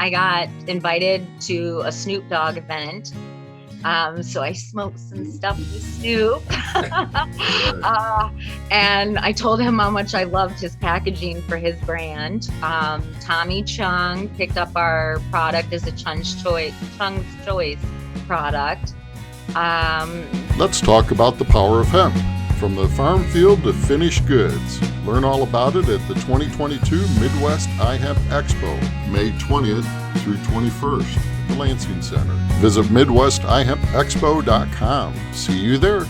I got invited to a Snoop Dogg event. So I smoked some stuff with Snoop. And I told him how much I loved his packaging for his brand. Tommy Chung picked up our product as a Chung's Choice product. Let's talk about the power of hemp. From the farm field to finished goods. Learn all about it at the 2022 Midwest iHemp Expo, May 20th through 21st at the Lansing Center. Visit MidwestIHempExpo.com. See you there.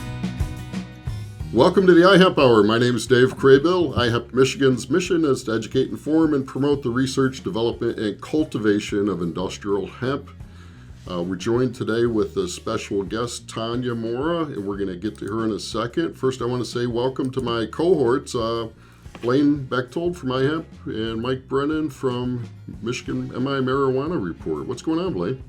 Welcome to the iHemp Hour. My name is Dave Craybill. iHemp Michigan's mission is to educate, inform, and promote the research, development, and cultivation of industrial hemp. We're joined today with a special guest, Tonya Mora, and we're going to get to her in a second. First, I want to say welcome to my cohorts, Blaine Bechtold from iHemp and Mike Brennan from Michigan MI Marijuana Report. What's going on, Blaine?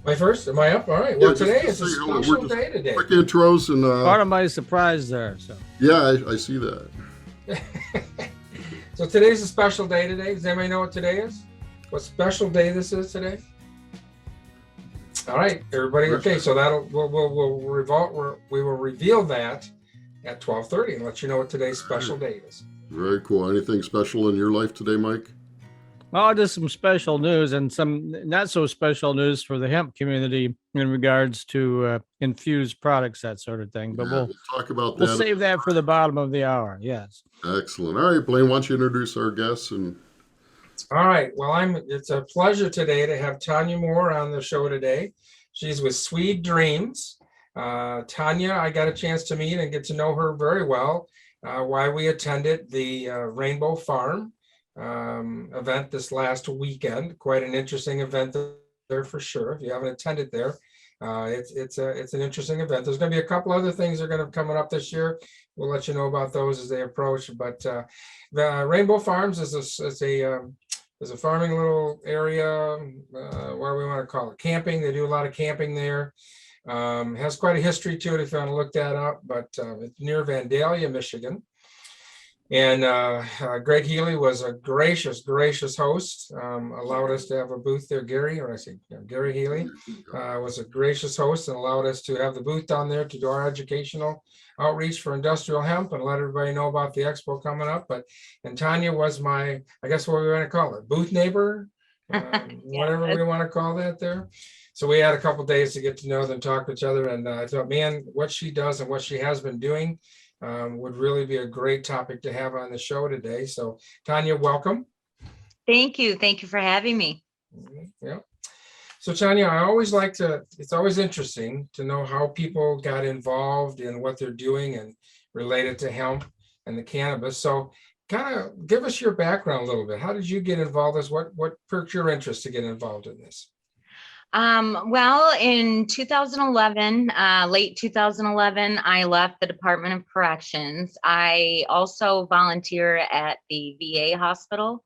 My first? Am I up? All right. Well, today is a special day today. Quick intros and... Part of my surprise there. So. Yeah, I see that. So today's a special day today. Does anybody know what today is? What special day this is today? All right, everybody. Okay, so we will reveal that at 12:30 and let you know what today's special day is. Very cool. Anything special in your life today, Mike? Well, just some special news and some not so special news for the hemp community in regards to infused products, that sort of thing. But we'll talk about that. We'll save that for the bottom of the hour. Yes. Excellent. All right, Blaine, why don't you introduce our guests and. All right. Well, it's a pleasure today to have Tonya Mora on the show today. She's with Sweed Dreams. Tonya, I got a chance to meet and get to know her very well while we attended the Rainbow Farm event this last weekend. Quite an interesting event there for sure. If you haven't attended there, it's an interesting event. There's going to be a couple other things that are going to be coming up this year. We'll let you know about those as they approach. But the Rainbow Farms is a farming little area, what do we want to call it? Camping. They do a lot of camping there. Has quite a history to it if you want to look that up, but it's near Vandalia, Michigan. And Greg Healy was a gracious host, allowed us to have a booth there. Gary Healy was a gracious host and allowed us to have the booth down there to do our educational outreach for industrial hemp and let everybody know about the expo coming up. And Tonya was my, I guess what we want to call it, booth neighbor, whatever we want to call that there. So we had a couple days to get to know them, talk to each other. And I thought, man, what she does and what she has been doing would really be a great topic to have on the show today. So Tonya, welcome. Thank you. Thank you for having me. Yeah. So Tonya, it's always interesting to know how people got involved in what they're doing and related to hemp and the cannabis. So kind of give us your background a little bit. How did you get involved in this? What perked your interest to get involved in this? Well, in 2011, late 2011, I left the Department of Corrections. I also volunteer at the VA hospital.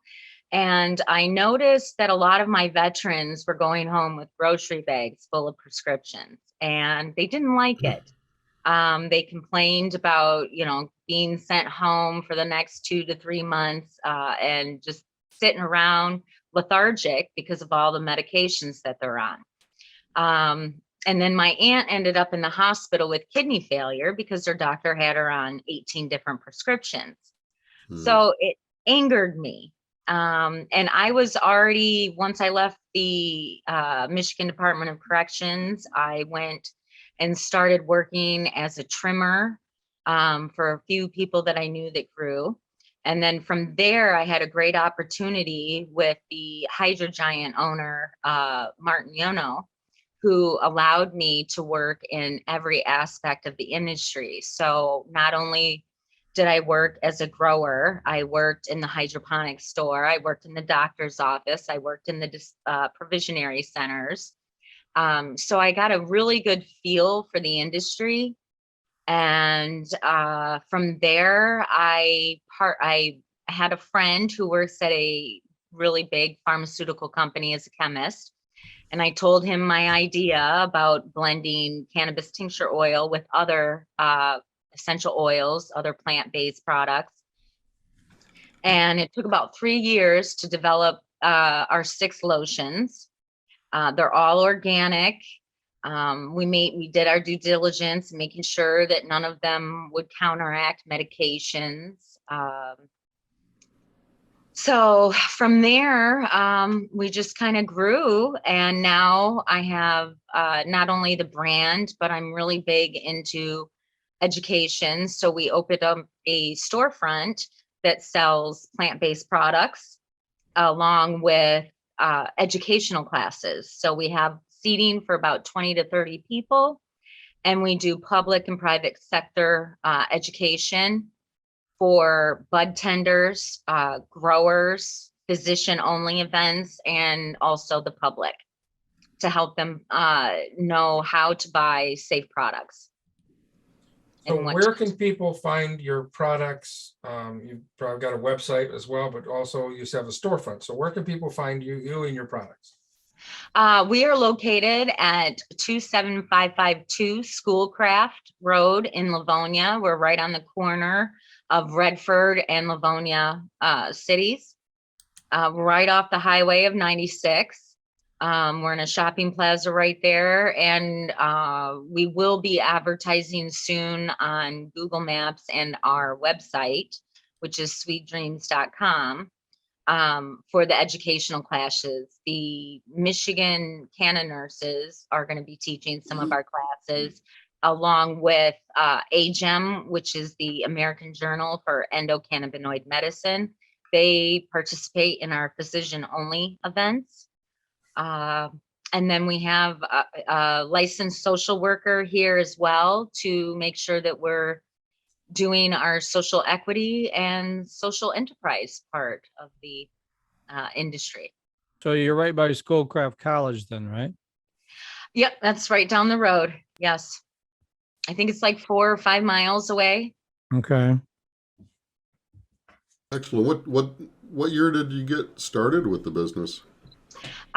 And I noticed that a lot of my veterans were going home with grocery bags full of prescriptions, and they didn't like it. They complained about, being sent home for the next 2 to 3 months and just sitting around lethargic because of all the medications that they're on. And then my aunt ended up in the hospital with kidney failure because her doctor had her on 18 different prescriptions. So it angered me. And I was already, once I left the Michigan Department of Corrections, I went and started working as a trimmer for a few people that I knew that grew. And then from there, I had a great opportunity with the Hydro Giant owner, Martin Yono, who allowed me to work in every aspect of the industry. So not only did I work as a grower, I worked in the hydroponic store, I worked in the doctor's office, I worked in the provisionary centers. So I got a really good feel for the industry. And from there, I had a friend who works at a really big pharmaceutical company as a chemist. And I told him my idea about blending cannabis tincture oil with other essential oils, other plant-based products. And it took about 3 years to develop our 6 lotions. They're all organic. We did our due diligence, making sure that none of them would counteract medications. So from there, we just kind of grew, and now I have not only the brand, but I'm really big into education. So we opened up a storefront that sells plant-based products along with educational classes. So we have seating for about 20 to 30 people, and we do public and private sector education for bud tenders, growers, physician-only events, and also the public to help them know how to buy safe products. So and what where to- can people find your products? You've probably got a website as well, but also you have a storefront. So where can people find you and your products? We are located at 27552 Schoolcraft Road in Livonia. We're right on the corner of Redford and Livonia cities, right off the highway of 96. We're in a shopping plaza right there, and we will be advertising soon on Google Maps and our website, which is sweeddreams.com. For the educational classes. The Michigan Canna nurses are going to be teaching some of our classes, along with AGEM, which is the American Journal for Endocannabinoid Medicine. They participate in our physician-only events. And then we have a licensed social worker here as well to make sure that we're doing our social equity and social enterprise part of the industry. So you're right by Schoolcraft College then, right? Yep, that's right down the road. Yes. I think it's like 4 or 5 miles away. Okay. Excellent. What year did you get started with the business?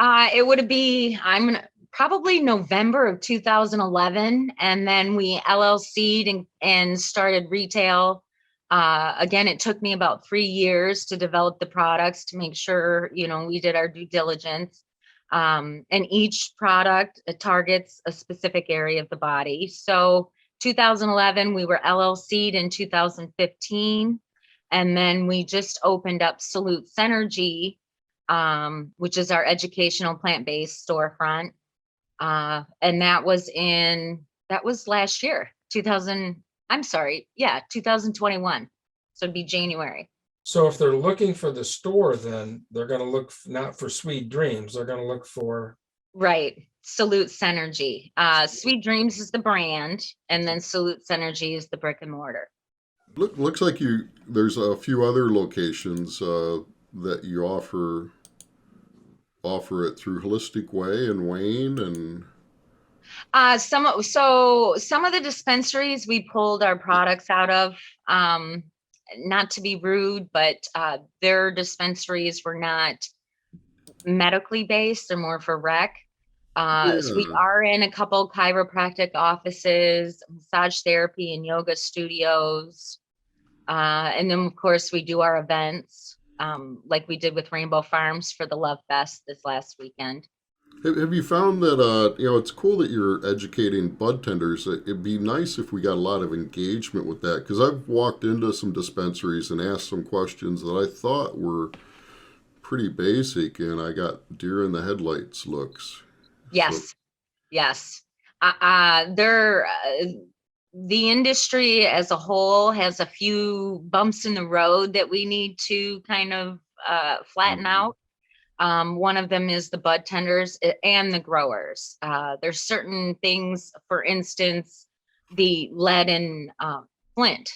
It would be, probably November of 2011. And then we LLC'd and started retail. Again, it took me about 3 years to develop the products to make sure, we did our due diligence. And each product targets a specific area of the body. So 2011, we were LLC'd in 2015. And then we just opened up Salute Synergy, which is our educational plant-based storefront. And that was last year, 2021. So it'd be January. So if they're looking for the store, then they're going to look not for Sweed Dreams. They're going to look for. Right. Salute Synergy. Sweed Dreams is the brand, and then Salute Synergy is the brick and mortar. Looks like there's a few other locations that you offer it through Holistic Way and Wayne and. Some of the dispensaries we pulled our products out of, not to be rude, but their dispensaries were not medically based. They're more for rec. So we are in a couple chiropractic offices, massage therapy and yoga studios. And then of course we do our events, like we did with Rainbow Farms for the Love Fest this last weekend. Have you found that, it's cool that you're educating bud tenders. It'd be nice if we got a lot of engagement with that, because I've walked into some dispensaries and asked some questions that I thought were pretty basic, and I got deer in the headlights looks. Yes, yes. The industry as a whole has a few bumps in the road that we need to kind of flatten out. One of them is the bud tenders and the growers. There's certain things, for instance, the lead in flint.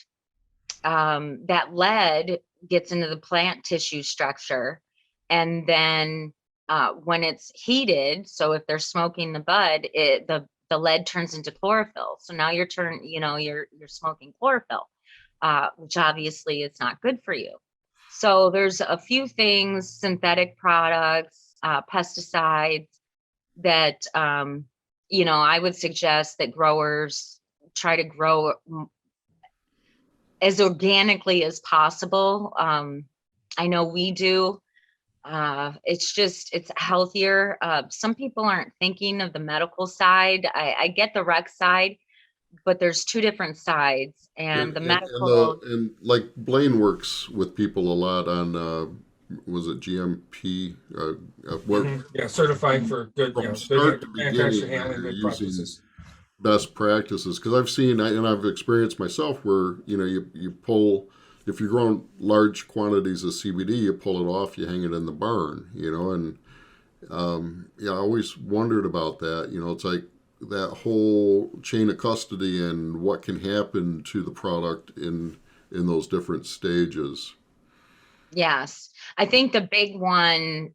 That lead gets into the plant tissue structure, and then when it's heated, so if they're smoking the bud, the lead turns into chlorophyll. So now you're smoking chlorophyll, which obviously is not good for you. So there's a few things, synthetic products, pesticides that, I would suggest that growers try to grow as organically as possible. I know we do. It's healthier. Some people aren't thinking of the medical side. I get the rec side, but there's two different sides, and the medical. And like Blaine works with people a lot on was it GMP? What Yeah, certifying for good, from good start to manufacturing beginning handling, you're good using practices. best practices, because I've seen and I've experienced myself where you pull, if you're growing large quantities of CBD, you pull it off, you hang it in the barn, and I always wondered about that. It's like that whole chain of custody and what can happen to the product in those different stages. Yes, I think the big one,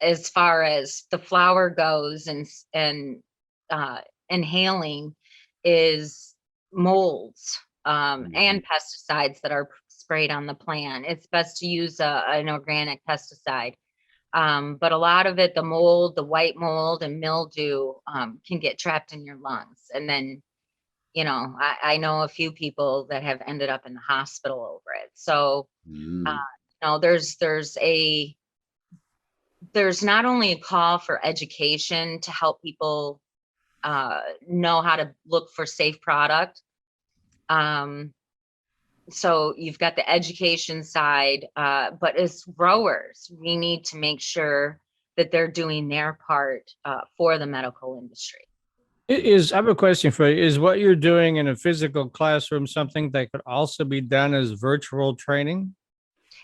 as far as the flower goes and inhaling, is molds and pesticides that are sprayed on the plant. It's best to use an organic pesticide. But a lot of it, the mold, the white mold and mildew, can get trapped in your lungs. And then, I know a few people that have ended up in the hospital over it. So, Mm. there's not only a call for education to help people know how to look for safe product. So you've got the education side, but as growers, we need to make sure that they're doing their part for the medical industry. I have a question for you. Is what you're doing in a physical classroom something that could also be done as virtual training?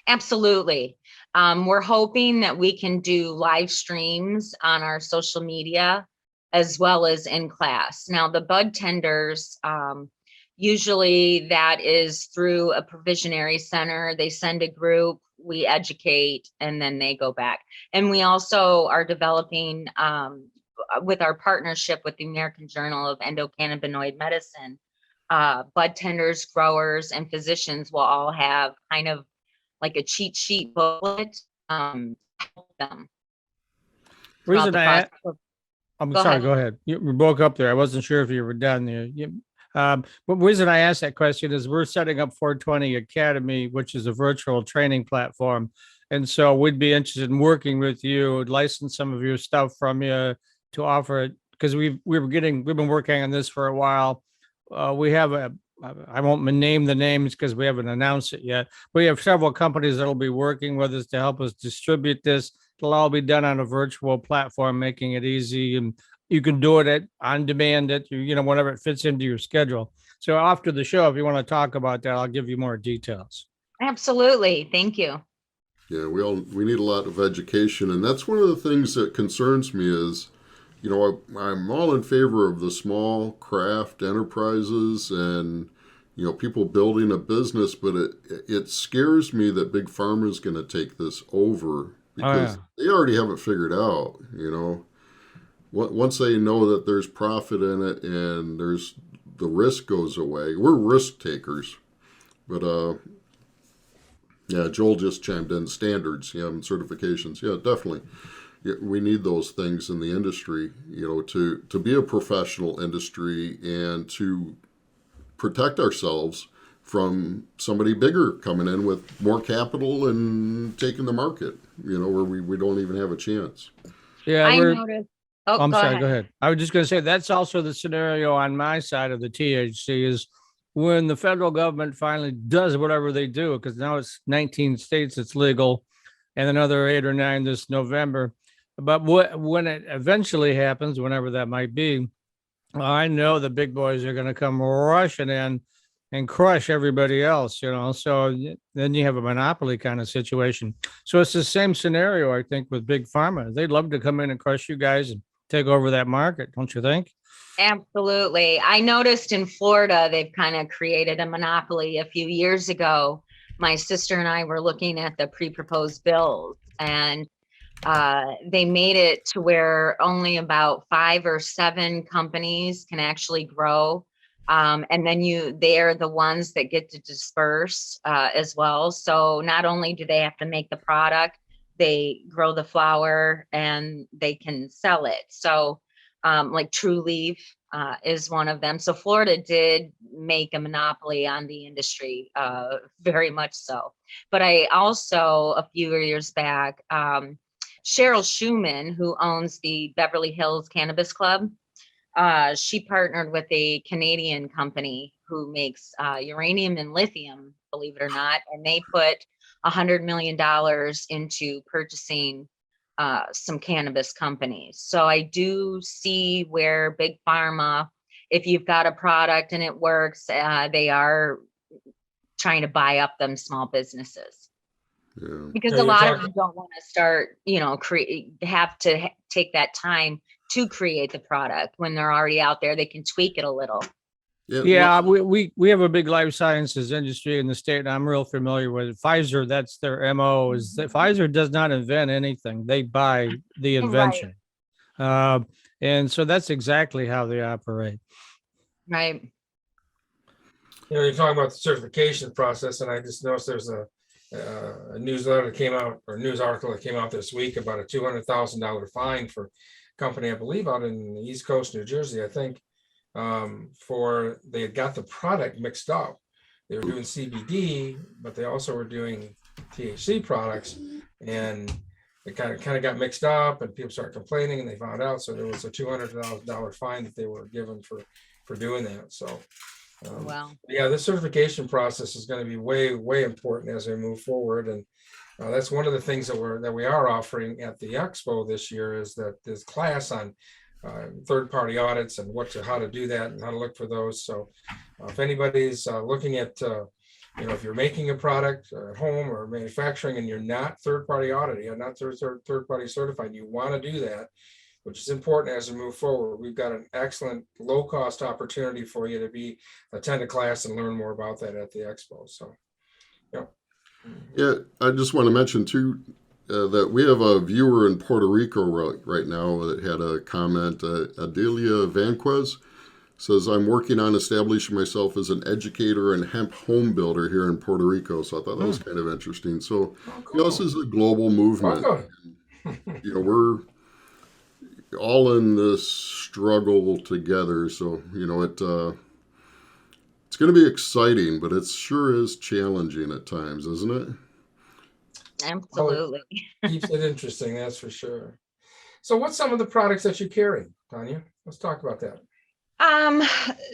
Absolutely. We're hoping that we can do live streams on our social media as well as in class. Now, the bud tenders, usually that is through a provisionary center. They send a group, we educate, and then they go back. And we also are developing, with our partnership with the American Journal of Endocannabinoid Medicine, bud tenders, growers, and physicians will all have kind of like a cheat sheet booklet, to help them. Reason the I, process. I'm Go sorry, ahead. go ahead. You broke up there. I wasn't sure if you were done there. But the reason I asked that question is we're setting up 420 Academy, which is a virtual training platform. And so we'd be interested in working with you, license some of your stuff from you to offer it, because we've been working on this for a while. We have I won't name the names because we haven't announced it yet. We have several companies that'll be working with us to help us distribute this. It'll all be done on a virtual platform, making it easy, and you can do it on demand whenever it fits into your schedule. So after the show, if you want to talk about that, I'll give you more details. Absolutely. Thank you. Yeah, we need a lot of education, and that's one of the things that concerns me is, I'm all in favor of the small craft enterprises and people building a business, but it scares me that big pharma is going to take this over because they already have it figured out. Once they know that there's profit in it and the risk goes away. We're risk takers, but yeah, Joel just chimed in standards, and certifications. Yeah, definitely. Yeah, we need those things in the industry, to be a professional industry and to protect ourselves from somebody bigger coming in with more capital and taking the market, where we don't even have a chance. Yeah, I noticed. Oh, I'm sorry, ahead. go ahead. I was just going to say that's also the scenario on my side of the THC is when the federal government finally does whatever they do, because now it's 19 states it's legal and another 8 or 9 this November. But when it eventually happens, whenever that might be, I know the big boys are going to come rushing in and crush everybody else, so then you have a monopoly kind of situation. So it's the same scenario, I think, with big pharma. They'd love to come in and crush you guys and take over that market, don't you think? Absolutely. I noticed in Florida, they've kind of created a monopoly a few years ago. My sister and I were looking at the pre-proposed bills, and they made it to where only about 5 or 7 companies can actually grow. And then they're the ones that get to disperse as well. So not only do they have to make the product, they grow the flower and they can sell it. So like True Leaf, is one of them. So Florida did make a monopoly on the industry, very much so. But I also, a few years back, Cheryl Schumann, who owns the Beverly Hills Cannabis Club, she partnered with a Canadian company who makes uranium and lithium, believe it or not, and they put $100 million into purchasing some cannabis companies. So I do see where big pharma, if you've got a product and it works, they are trying to buy up them small businesses. Yeah. Because Yeah, a you're lot of talking- them don't want to start, have to take that time to create the product. When they're already out there, they can tweak it a little. Yeah, we have a big life sciences industry in the state, and I'm real familiar with it. Pfizer, that's their MO, is that Pfizer does not invent anything. They buy the invention. And so that's exactly how they operate. Right. You're talking about the certification process, and I just noticed there's a newsletter that came out, or news article that came out this week about a $200,000 fine for a company, I believe, out in the East Coast, New Jersey, I think, for they had got the product mixed up. They were doing CBD, but they also were doing THC products, and it kind of got mixed up, and people started complaining, and they found out. So there was a $200,000 fine that they were given for doing that. So. Well, Yeah, this certification process is going to be way important as we move forward, and that's one of the things that we are offering at the Expo this year, is that this class on third-party audits and how to do that and how to look for those. So if anybody's looking at if you're making a product at home or manufacturing and you're not third-party audited, you're not third-party certified, you want to do that, which is important as we move forward. We've got an excellent low-cost opportunity for you to attend a class and learn more about that at the Expo. So, Yeah, I just want to mention too that we have a viewer in Puerto Rico right now that had a comment. Adelia Vanquez says, "I'm working on establishing myself as an educator and hemp home builder here in Puerto Rico." So I thought that was kind of interesting. So cool. this is a global movement. Welcome. We're all in this struggle together. So it's going to be exciting, but it sure is challenging at times, isn't it? absolutely. Keeps it interesting, that's for sure. So what's some of the products that you carry, Tonya? Let's talk about that.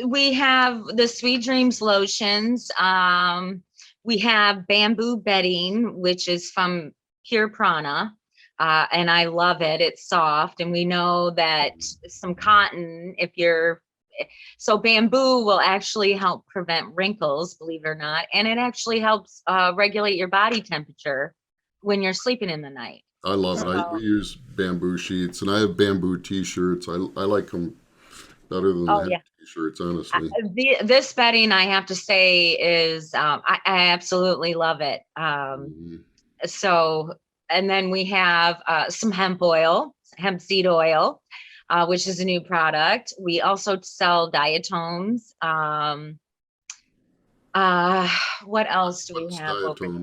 We have the Sweed Dreams lotions. We have bamboo bedding, which is from Pure Prana. And I love it. It's soft. And we know that some cotton, so bamboo will actually help prevent wrinkles, believe it or not. And it actually helps regulate your body temperature when you're sleeping in the night. I love it. We use bamboo sheets, and I have bamboo t-shirts. I like them better than the hemp t-shirts, honestly. This bedding, I have to say, is I absolutely love it. So, and then we have some hemp seed oil, which is a new product. We also sell diatomes. What else do we have?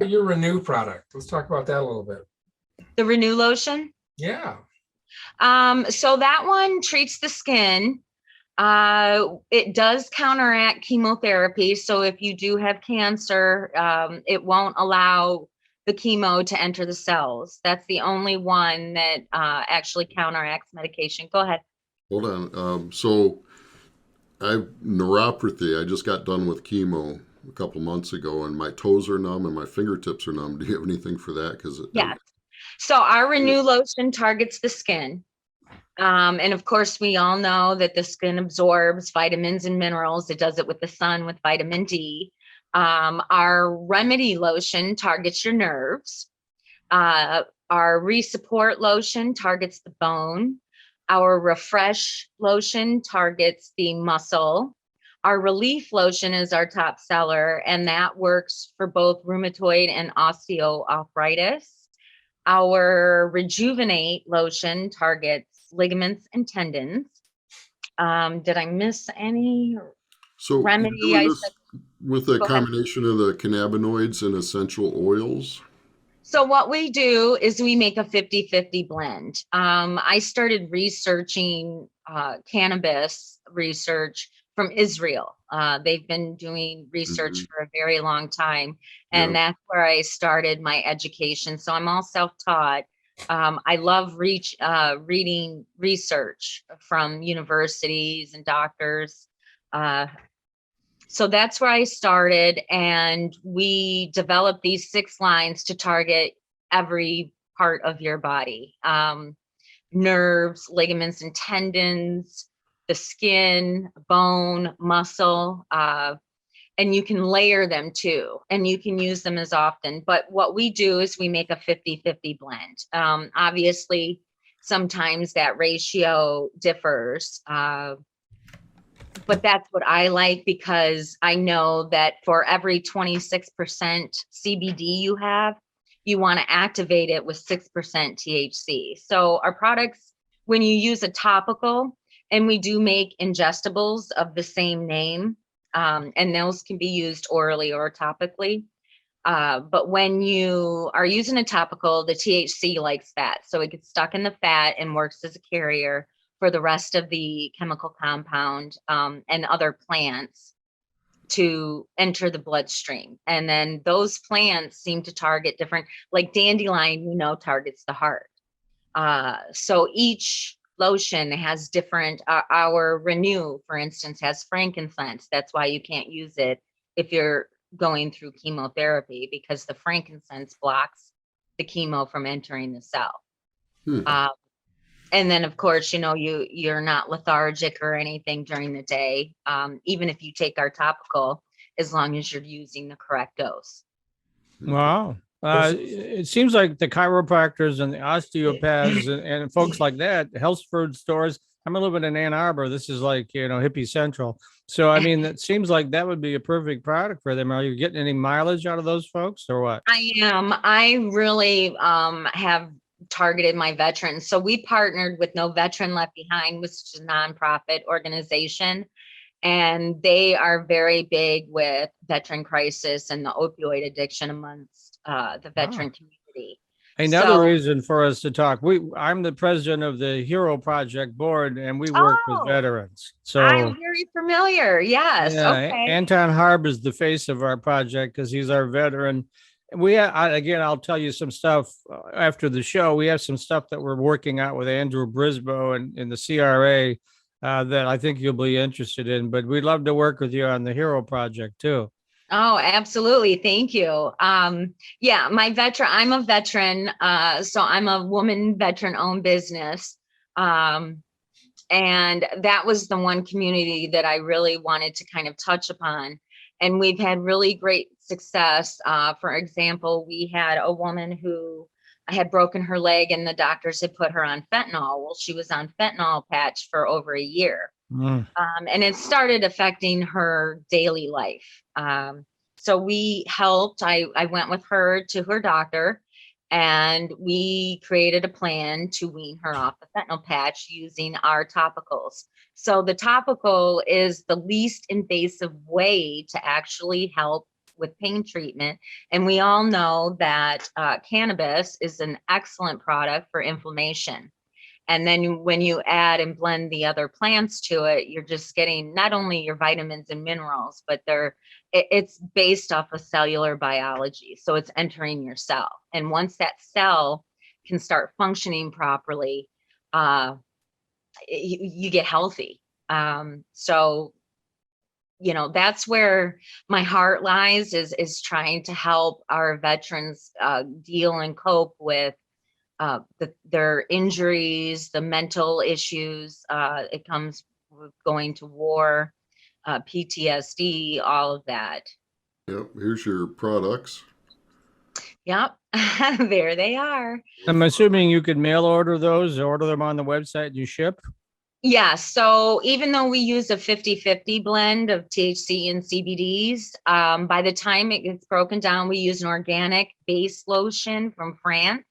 Your Renew product. Let's talk about that a little bit. The Renew lotion? Yeah. So that one treats the skin. It does counteract chemotherapy. So if you do have cancer, it won't allow the chemo to enter the cells. That's the only one that actually counteracts medication. Go ahead. Hold on. So I have neuropathy. I just got done with chemo a couple months ago, and my toes are numb and my fingertips are numb. Do you have anything for that? Yeah. So our Renew lotion targets the skin. And of course, we all know that the skin absorbs vitamins and minerals. It does it with the sun with vitamin D. Our Remedy lotion targets your nerves. Our Resupport lotion targets the bone. Our Refresh lotion targets the muscle. Our Relief lotion is our top seller, and that works for both rheumatoid and osteoarthritis. Our Rejuvenate lotion targets ligaments and tendons. Did I miss any? So Remedy, with a combination of the cannabinoids and essential oils? So what we do is we make a 50-50 blend. I started researching cannabis research from Israel. They've been doing research for a very long time, and that's where I started my education. So I'm all self-taught. I love reading research from universities and doctors. So that's where I started, and we developed these 6 lines to target every part of your body. Nerves, ligaments and tendons, the skin, bone, muscle, and you can layer them too, and you can use them as often. But what we do is we make a 50-50 blend. Obviously, sometimes that ratio differs. But that's what I like, because I know that for every 26% CBD you have, you want to activate it with 6% THC. So our products, when you use a topical, and we do make ingestibles of the same name, and those can be used orally or topically. But when you are using a topical, the THC likes fat. So it gets stuck in the fat and works as a carrier for the rest of the chemical compound and other plants to enter the bloodstream. And then those plants seem to target different, like dandelion, targets the heart. So each lotion has different, our Renew, for instance, has frankincense. That's why you can't use it if you're going through chemotherapy, because the frankincense blocks the chemo from entering the cell. And then, of course, you're not lethargic or anything during the day, even if you take our topical, as long as you're using the correct dose. Wow. It seems like the chiropractors and the osteopaths and folks like that, health food stores. I'm living in Ann Arbor. This is like, hippie central. So, I mean, it seems like that would be a perfect product for them. Are you getting any mileage out of those folks or what? I am. I really have targeted my veterans. So we partnered with No Veteran Left Behind, which is a nonprofit organization, and they are very big with veteran crisis and the opioid addiction amongst the veteran community. Another reason for us to talk. I'm the president of the Hero Project board, and we work with veterans. So I'm very familiar. Yes. Yeah, okay. Anton Harb is the face of our project because he's our veteran. I'll tell you some stuff after the show. We have some stuff that we're working out with Andrew Brisboe and in the CRA that I think you'll be interested in. But we'd love to work with you on the Hero Project too. Oh, absolutely. Thank you. I'm a veteran. So I'm a woman veteran-owned business. And that was the one community that I really wanted to kind of touch upon. And we've had really great success. For example, we had a woman who had broken her leg and the doctors had put her on fentanyl. Well, she was on fentanyl patch for over a year. And it started affecting her daily life. So we helped. I went with her to her doctor, and we created a plan to wean her off the fentanyl patch using our topicals. So the topical is the least invasive way to actually help with pain treatment. And we all know that cannabis is an excellent product for inflammation. And then when you add and blend the other plants to it, you're just getting not only your vitamins and minerals, but it's based off of cellular biology. So it's entering your cell. And once that cell can start functioning properly, you get healthy. So that's where my heart lies, is trying to help our veterans deal and cope with their injuries, the mental issues. It comes with going to war, PTSD, all of that. Yep. Here's your products. Yep. There they are. I'm assuming you could mail order those, order them on the website, you ship? Yeah. So even though we use a 50-50 blend of THC and CBDs, by the time it gets broken down, we use an organic base lotion from France.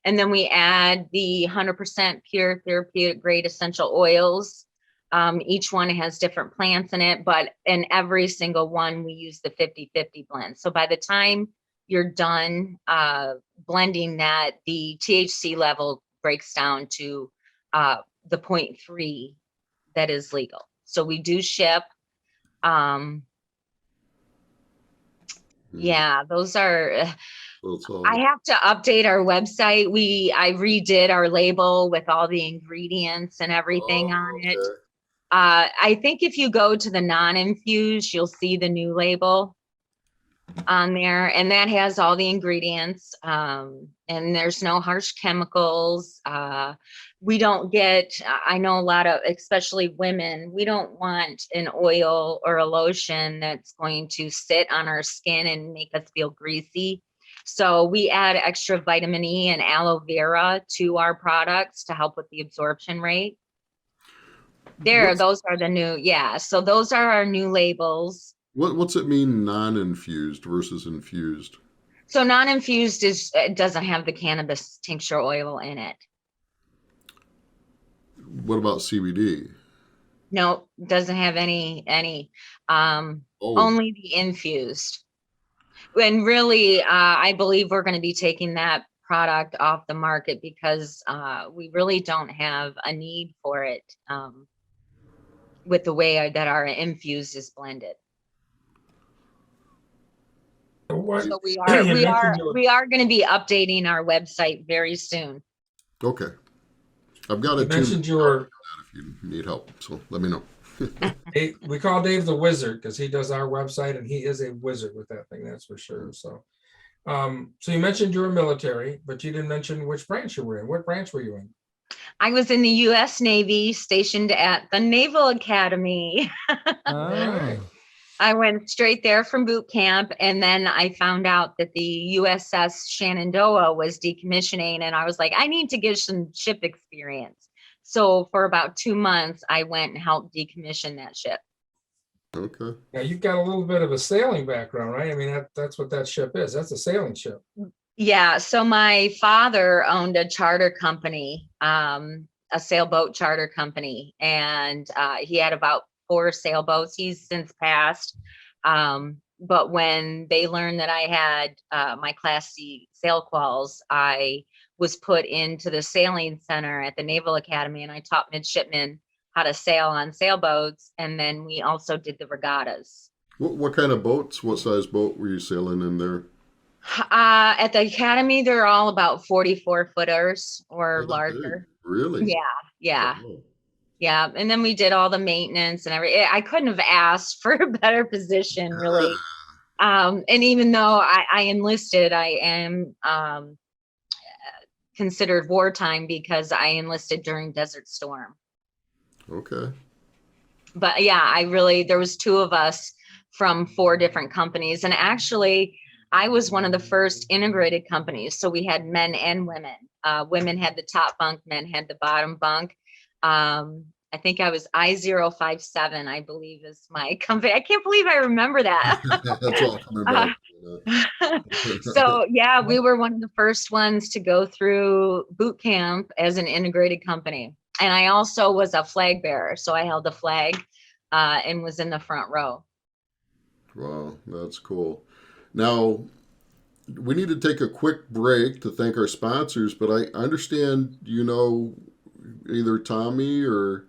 And then we add the 100% pure therapeutic grade essential oils. Each one has different plants in it, but in every single one, we use the 50-50 blend. So by the time you're done blending that, the THC level breaks down to the 0.3 that is legal. So we do ship. Yeah, those are, I have to update our website. I redid our label with all the ingredients and everything on it. I think if you go to the non-infused, you'll see the new label on there, and that has all the ingredients, and there's no harsh chemicals. We don't get, I know a lot of, especially women, we don't want an oil or a lotion that's going to sit on our skin and make us feel greasy. So we add extra vitamin E and aloe vera to our products to help with the absorption rate. Those are the new, so those are our new labels. What's it mean, non-infused versus infused? So non-infused it doesn't have the cannabis tincture oil in it. What about CBD? No, doesn't have any, only the infused. And really, I believe we're going to be taking that product off the market because we really don't have a need for it with the way that our infused is blended. So we are going to be updating our website very soon. Okay. I've got it. Mentioned if you need help, so let me know. We call Dave the wizard because he does our website and he is a wizard with that thing, that's for sure. So so you mentioned you were military, but you didn't mention which branch you were in. What branch were you in? I was in the U.S. Navy, stationed at the Naval Academy. Right. I went straight there from boot camp, and then I found out that the USS Shenandoah was decommissioning, and I was like, I need to get some ship experience. So for about 2 months, I went and helped decommission that ship. Okay. Now you've got a little bit of a sailing background, right? I mean, that's what that ship is. That's a sailing ship. Yeah. So my father owned a charter company, a sailboat charter company, and he had about 4 sailboats. He's since passed. But when they learned that I had my Class C sail quals, I was put into the sailing center at the Naval Academy, and I taught midshipmen how to sail on sailboats. And then we also did the regattas. What kind of boats? What size boat were you sailing in there? At the academy, they're all about 44 footers or larger. Really? Yeah. Oh. Yeah. And then we did all the maintenance and everything. I couldn't have asked for a better position, really. And even though I enlisted, I am considered wartime because I enlisted during Desert Storm. Okay. But yeah, there was 2 of us from 4 different companies. And actually, I was one of the first integrated companies. So we had men and women. Women had the top bunk, men had the bottom bunk. I think I was I-057, I believe is my company. I can't believe I remember that. That's all coming back. So yeah, we were one of the first ones to go through boot camp as an integrated company. And I also was a flag bearer. So I held the flag and was in the front row. Wow, that's cool. Now, we need to take a quick break to thank our sponsors, but I understand either Tommy or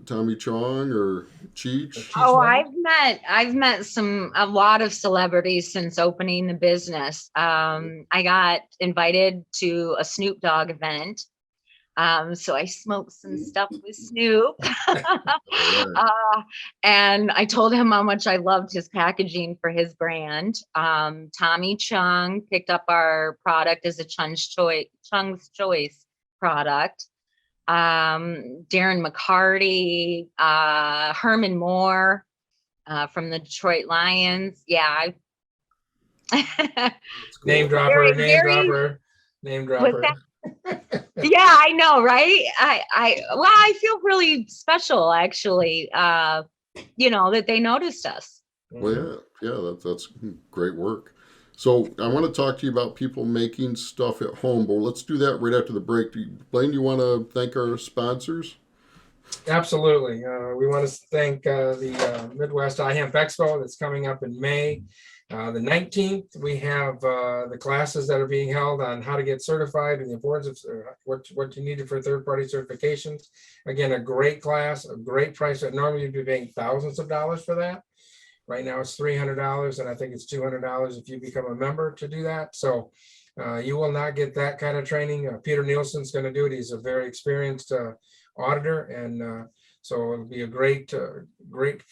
Tommy Chong or Cheech. Oh, I've met a lot of celebrities since opening the business. I got invited to a Snoop Dogg event. So I smoked some stuff with Snoop. And I told him how much I loved his packaging for his brand. Tommy Chung picked up our product as a Chung's Choice product. Darren McCarty, Herman Moore from the Detroit Lions. Yeah. Cool. Name dropper. Yeah, I know, right? I feel really special, actually, that they noticed us. Well, yeah, that's great work. So I want to talk to you about people making stuff at home, but let's do that right after the break. Blaine, you want to thank our sponsors? Absolutely. We want to thank the Midwest iHemp Expo that's coming up in May. The 19th, we have the classes that are being held on how to get certified and the importance of what you need for third-party certifications. Again, a great class, a great price. Normally you'd be paying thousands of dollars for that. Right now it's $300, and I think it's $200 if you become a member to do that. So you will not get that kind of training. Peter Nielsen's going to do it. He's a very experienced auditor, and so it'll be a great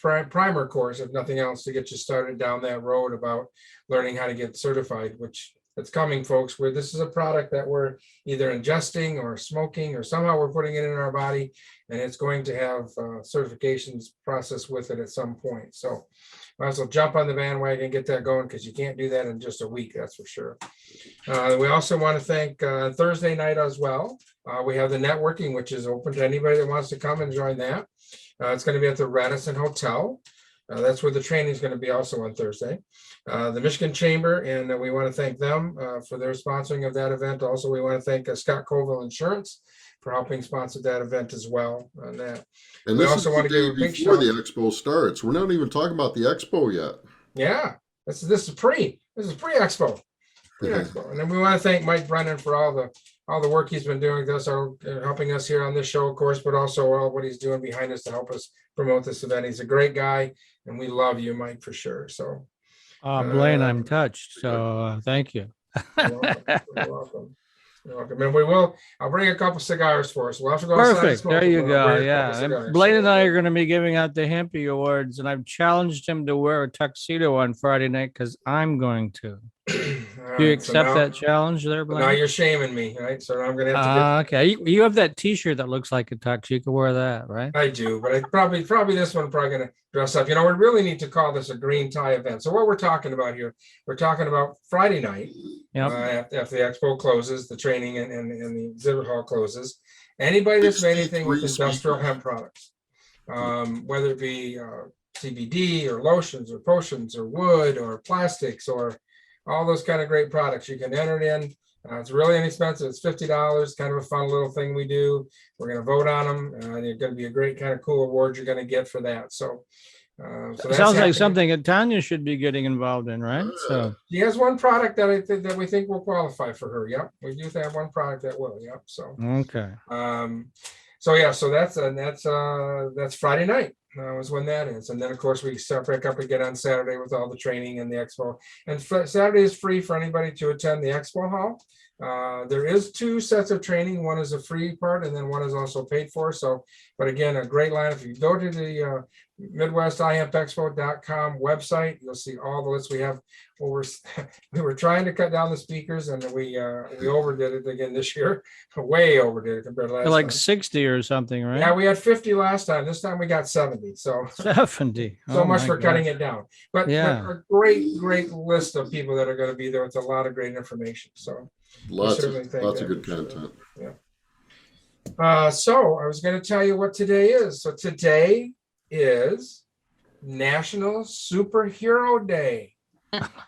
primer course, if nothing else, to get you started down that road about learning how to get certified, which it's coming, folks, where this is a product that we're either ingesting or smoking or somehow we're putting it in our body, and it's going to have certifications process with it at some point. So might as well jump on the bandwagon and get that going, because you can't do that in just a week, that's for sure. We also want to thank Thursday night as well. We have the networking, which is open to anybody that wants to come and join that. It's going to be at the Radisson Hotel. That's where the training is going to be also on Thursday. The Michigan Chamber, and we want to thank them for their sponsoring of that event. Also, we want to thank Scott Colville Insurance for helping sponsor that event as well. On that. And we this also is want the to day give a big before shout. the expo starts. We're not even talking about the expo yet. Yeah, this is pre-expo. Pre-expo. And then we want to thank Mike Brennan for all the work he's been doing with us, helping us here on this show, of course, but also all what he's doing behind us to help us promote this event. He's a great guy, and we love you, Mike, for sure. So, Blaine, I'm touched. So thank you. you're welcome. You're welcome. And I'll bring a couple cigars for us. We'll have to go outside and Perfect. smoke, There you but I'll go. bring a Yeah. couple And cigars. Blaine and I are going to be giving out the Hempy Awards, and I've challenged him to wear a tuxedo on Friday night because I'm going to. All Do you right, so accept now- that challenge there, Now Blaine? you're shaming me, right? So I'm going to have to Okay. You have that T-shirt that looks like a tux. You can wear that, right? I do, but I probably this one probably going to dress up. We really need to call this a green tie event. So what we're talking about here, we're talking about Friday night, Yep. after the expo closes, the training and the exhibit hall closes. Anybody that's made anything with 63 industrial hemp products, whether it be CBD or lotions or potions or wood or plastics or all those kind of great products, you can enter it in. It's really inexpensive. It's $50, kind of a fun little thing we do. We're going to vote on them, and it's going to be a great kind of cool award you're going to get for that. So, that's Sounds like happening. something that Tonya should be getting involved in, right? So She has one product that we think will qualify for her. Yep, we do have one product that will. Yep. So, okay. so that's Friday night. Is when that is, and then of course we start back up again on Saturday with all the training and the expo. And Saturday is free for anybody to attend the expo hall. There is 2 sets of training. One is a free part, and then one is also paid for. So, but again, a great line. If you go to the MidwestIHempExpo.com website, you'll see all the lists we have. We were trying to cut down the speakers, and we overdid it again this year. Way overdid it compared to last Like time. 60 or something, right? Yeah, we had 50 last time. This time we got 70. So 70. so Oh much my for God. cutting it down. But Yeah. a great list of people that are going to be there with a lot of great information. So Lots certainly of think that good for sure. content. So I was going to tell you what today is. So today is National Superhero Day.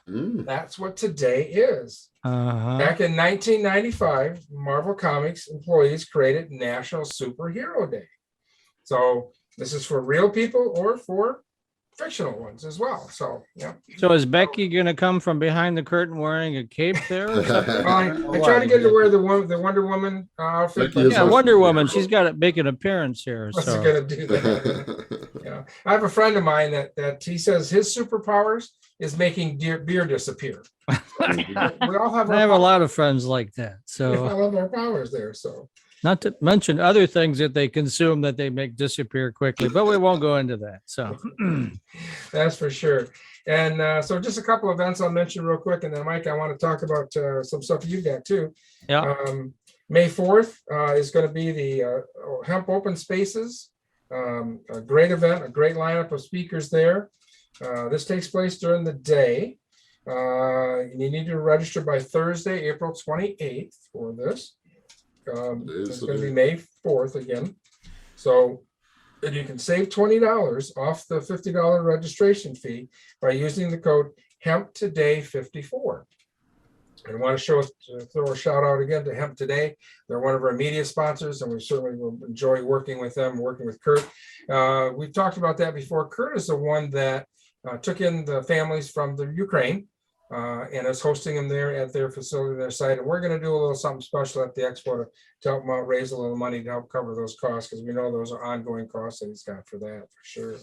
Mm. That's what today is. Uh-huh. Back in 1995, Marvel Comics employees created National Superhero Day. So this is for real people or for fictional ones as well. So, yeah. So is Becky going to come from behind the curtain wearing a cape there or something? I tried to get her to wear the Wonder Woman outfit. Becky is Yeah, a Wonder Woman. superhero. She's got to make an appearance here. Wasn't So gonna do that. Yeah, I have a friend of mine that he says his superpowers is making beer disappear. We all have. I have a lot of friends like that. We So all have our powers there. So not to mention other things that they consume that they make disappear quickly, but we won't go into that. So that's for sure. And so just a couple events I'll mention real quick, and then Mike, I want to talk about some stuff you got too. yeah. May 4th is going to be the Hemp Open Spaces. A great event, a great lineup of speakers there. This takes place during the day. You need to register by Thursday, April 28th for this. It's going to be May 4th again. So and you can save $20 off the $50 registration fee by using the code HempToday54. And I want to throw a shout out again to Hemp Today. They're one of our media sponsors, and we certainly will enjoy working with them, working with Kurt. We've talked about that before. Kurt is the one that took in the families from the Ukraine and is hosting them there at their facility, their site. And we're going to do a little something special at the Expo to help them out, raise a little money to help cover those costs, because we know those are ongoing costs that he's got for that, for sure.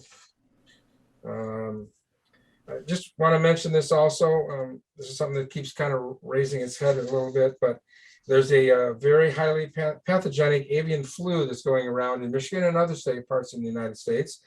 I just want to mention this also. This is something that keeps kind of raising its head a little bit, but there's a very highly pathogenic avian flu that's going around in Michigan and other parts in the United States.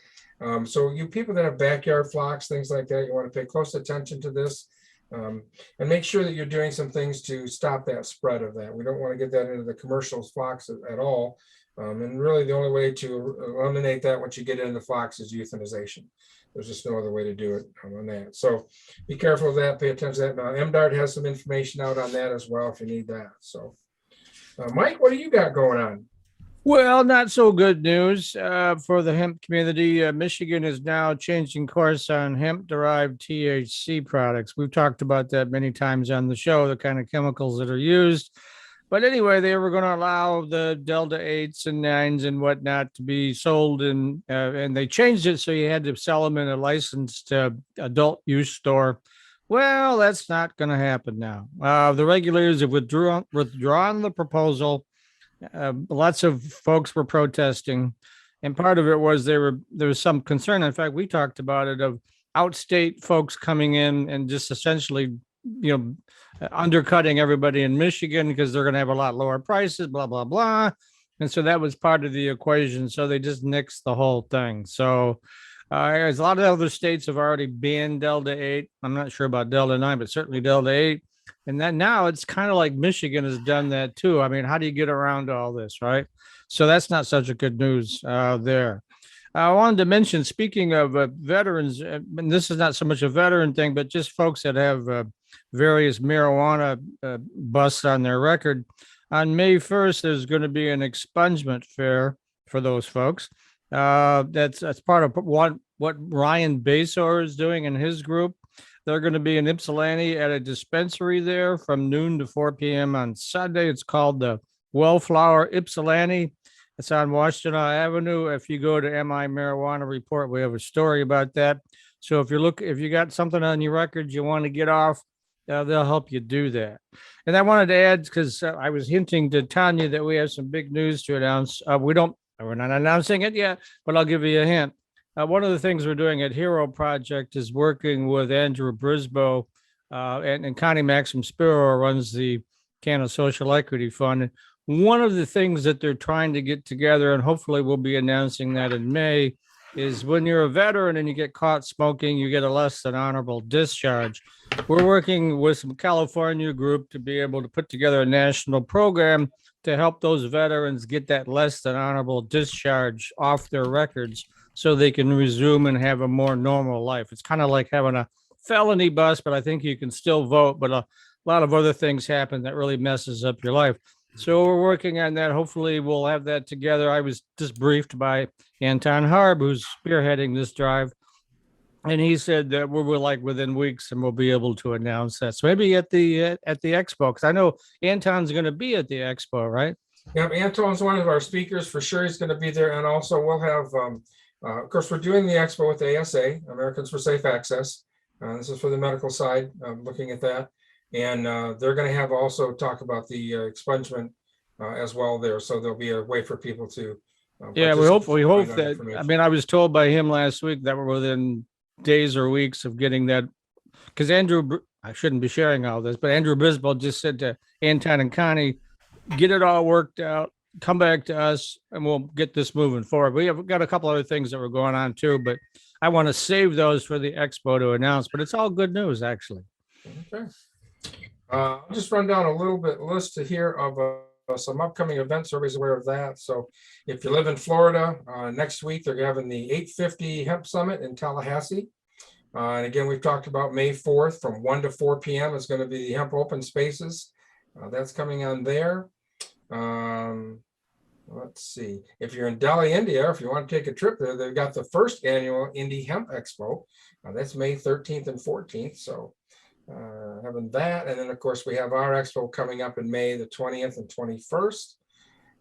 So you people that have backyard flocks, things like that, you want to pay close attention to this and make sure that you're doing some things to stop that spread of that. We don't want to get that into the commercial flocks at all. And really the only way to eliminate that once you get into flocks is euthanization. There's just no other way to do it on that. So be careful of that, pay attention to that. Now, MDART has some information out on that as well if you need that. So Mike, what do you got going on? Well, not so good news for the hemp community. Michigan is now changing course on hemp-derived THC products. We've talked about that many times on the show, the kind of chemicals that are used. But anyway, they were going to allow the Delta 8s and 9s and whatnot to be sold, and they changed it so you had to sell them in a licensed adult use store. Well, that's not going to happen now. The regulators have withdrawn the proposal. Lots of folks were protesting, and part of it was there was some concern. In fact, we talked about it of outstate folks coming in and just essentially, undercutting everybody in Michigan because they're going to have a lot lower prices, blah, blah, blah. And so that was part of the equation. So they just nixed the whole thing. So as a lot of other states have already banned Delta 8. I'm not sure about Delta 9, but certainly Delta 8. And then now it's kind of like Michigan has done that too. I mean, how do you get around all this, right? So that's not such a good news there. I wanted to mention, speaking of veterans, and this is not so much a veteran thing, but just folks that have various marijuana busts on their record. On May 1st, there's going to be an expungement fair for those folks. That's part of what Ryan Basor is doing in his group. They're going to be in Ypsilanti at a dispensary there from noon to 4 p.m. on Sunday. It's called the Wellflower Ypsilanti. It's on Washington Avenue. If you go to MI Marijuana Report, we have a story about that. So if you got something on your record you want to get off, they'll help you do that. And I wanted to add, because I was hinting to Tonya that we have some big news to announce. We're not announcing it yet, but I'll give you a hint. One of the things we're doing at Hero Project is working with Andrew Brisboe and Connie Maxim Spiro runs the Canada Social Equity Fund. One of the things that they're trying to get together, and hopefully we'll be announcing that in May, is when you're a veteran and you get caught smoking, you get a less than honorable discharge. We're working with some California group to be able to put together a national program to help those veterans get that less than honorable discharge off their records so they can resume and have a more normal life. It's kind of like having a felony bust, but I think you can still vote, but a lot of other things happen that really messes up your life. So we're working on that. Hopefully we'll have that together. I was just briefed by Anton Harb, who's spearheading this drive. And he said that we're like within weeks and we'll be able to announce that. So maybe at the Expo, because I know Anton's going to be at the Expo, right? Yeah, Anton's one of our speakers for sure. He's going to be there. And also we'll have, of course, we're doing the Expo with the ASA, Americans for Safe Access. This is for the medical side, looking at that. And they're going to have also talk about the expungement as well there. So there'll be a way for people to. Yeah, we hope that. I mean, I was told by him last week that we're within days or weeks of getting that, because I shouldn't be sharing all this, but Andrew Brisboe just said to Anton and Connie, get it all worked out, come back to us, and we'll get this moving forward. We've got a couple other things that were going on too, but I want to save those for the Expo to announce. But it's all good news, actually. Okay. I'll just run down a little bit list here of some upcoming events. Everybody's aware of that. So if you live in Florida, next week they're having the 850 Hemp Summit in Tallahassee. And again, we've talked about May 4th from 1 to 4 p.m. is going to be the Hemp Open Spaces. That's coming on there. Let's see. If you're in Delhi, India, if you want to take a trip there, they've got the first annual Indy Hemp Expo. That's May 13th and 14th. So having that. And then, of course, we have our expo coming up in May, the 20th and 21st.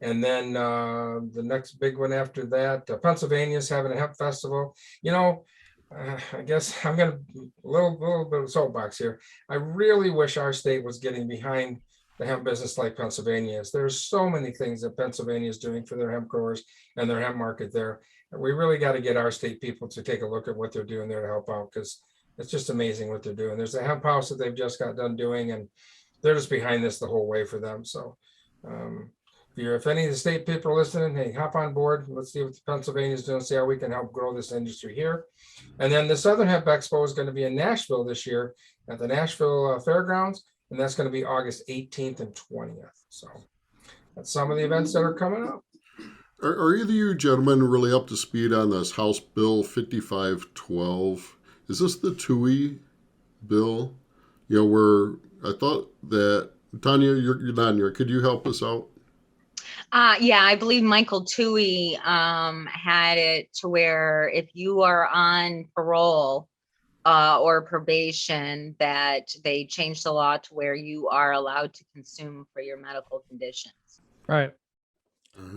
And then the next big one after that, Pennsylvania's having a hemp festival. You know, I guess I'm going to little bit of soapbox here. I really wish our state was getting behind the hemp business like Pennsylvania is. There's so many things that Pennsylvania is doing for their hemp growers and their hemp market there. We really got to get our state people to take a look at what they're doing there to help out, because it's just amazing what they're doing. There's a hemp house that they've just got done doing, and they're just behind this the whole way for them. So if any of the state people are listening, hey, hop on board. Let's see what Pennsylvania is doing, see how we can help grow this industry here. And then the Southern Hemp Expo is going to be in Nashville this year at the Nashville Fairgrounds, and that's going to be August 18th and 20th. So that's some of the events that are coming up. Are either of you gentlemen really up to speed on this House Bill 5512? Is this the TUI bill? You know, where I thought that, Tonya, you're not in here. Could you help us out? Yeah, I believe Michael Toohey had it to where if you are on parole or probation, that they changed the law to where you are allowed to consume for your medical conditions. Right.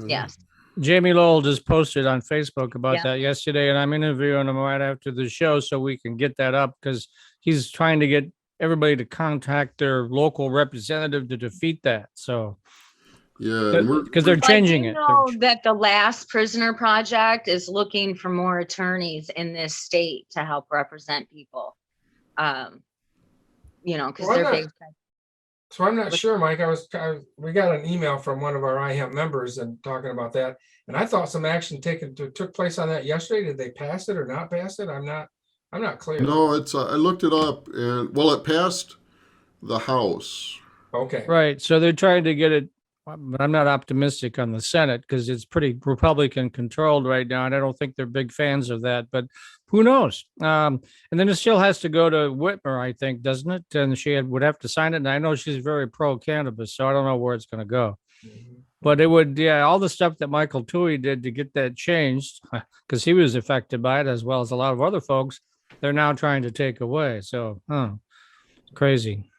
Yes. Jamie Lowell just posted on Facebook about Yeah. that yesterday, and I'm interviewing him right after the show so we can get that up, because he's trying to get everybody to contact their local representative to defeat that. So, Yeah, because they're changing you it. know that the Last Prisoner Project is looking for more attorneys in this state to help represent people. You know, because Well, they're big. So I'm not sure, Mike. We got an email from one of our iHemp members and talking about that, and I thought some action took place on that yesterday. Did they pass it or not pass it? I'm not clear. No, it's I looked it up, and well, it passed the House. Okay. Right. So they're trying to get it, but I'm not optimistic on the Senate because it's pretty Republican controlled right now. And I don't think they're big fans of that, but who knows? And then it still has to go to Whitmer, I think, doesn't it? And she would have to sign it. And I know she's very pro cannabis, so I don't know where it's going to go. Mhm. But it would, yeah, all the stuff that Michael Toohey did to get that changed, because he was affected by it, as well as a lot of other folks, they're now trying to take away. So, crazy.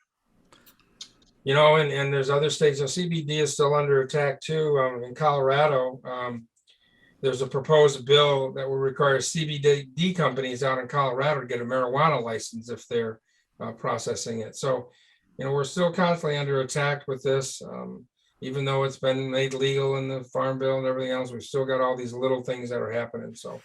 You know, and there's other states. So CBD is still under attack too. In Colorado, there's a proposed bill that will require CBD companies out in Colorado to get a marijuana license if they're processing it. So, you know, we're still constantly under attack with this. Even though it's been made legal in the Farm Bill and everything else, we've still got all these little things that are happening. So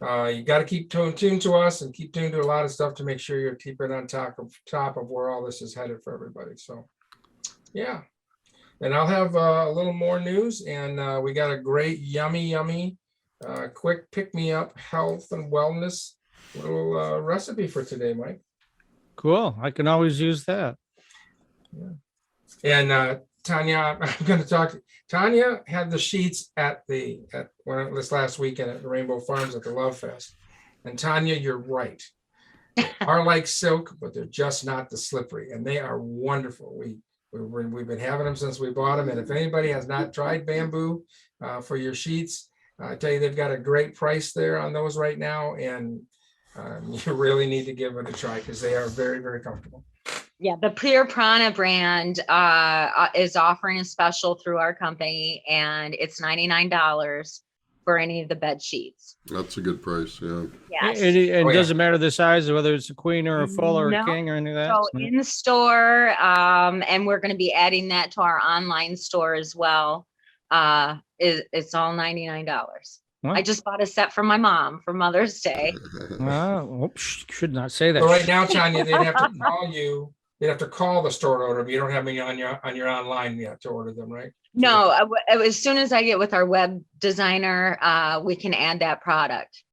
you got to keep tuned to us and keep tuned to a lot of stuff to make sure you're keeping on top of where all this is headed for everybody. So, yeah. And I'll have a little more news, and we got a great, yummy, quick pick-me-up health and wellness little recipe for today, Mike. Cool. I can always use that. Yeah. And Tonya, I'm going to talk. Tonya had the sheets at this last weekend at the Rainbow Farms at the Love Fest. And Tonya, you're right. They are like silk, but they're just not the slippery, and they are wonderful. We've been having them since we bought them. And if anybody has not tried bamboo for your sheets, I tell you, they've got a great price there on those right now. And you really need to give it a try because they are very, very comfortable. Yeah, the Pure Prana brand is offering a special through our company, and it's $99 for any of the bed sheets. That's a good price, yeah. Yes. It doesn't matter the size, whether it's a queen or a full or a No. king or any of that. So in the store, and we're going to be adding that to our online store as well. It's all $99. Wow. I just bought a set for my mom for Mother's Day. Should not say that. So right now, Tonya, they'd have to call you. You'd have to call the store to order them. You don't have any on your online yet to order them, right? No, as soon as I get with our web designer, we can add that product.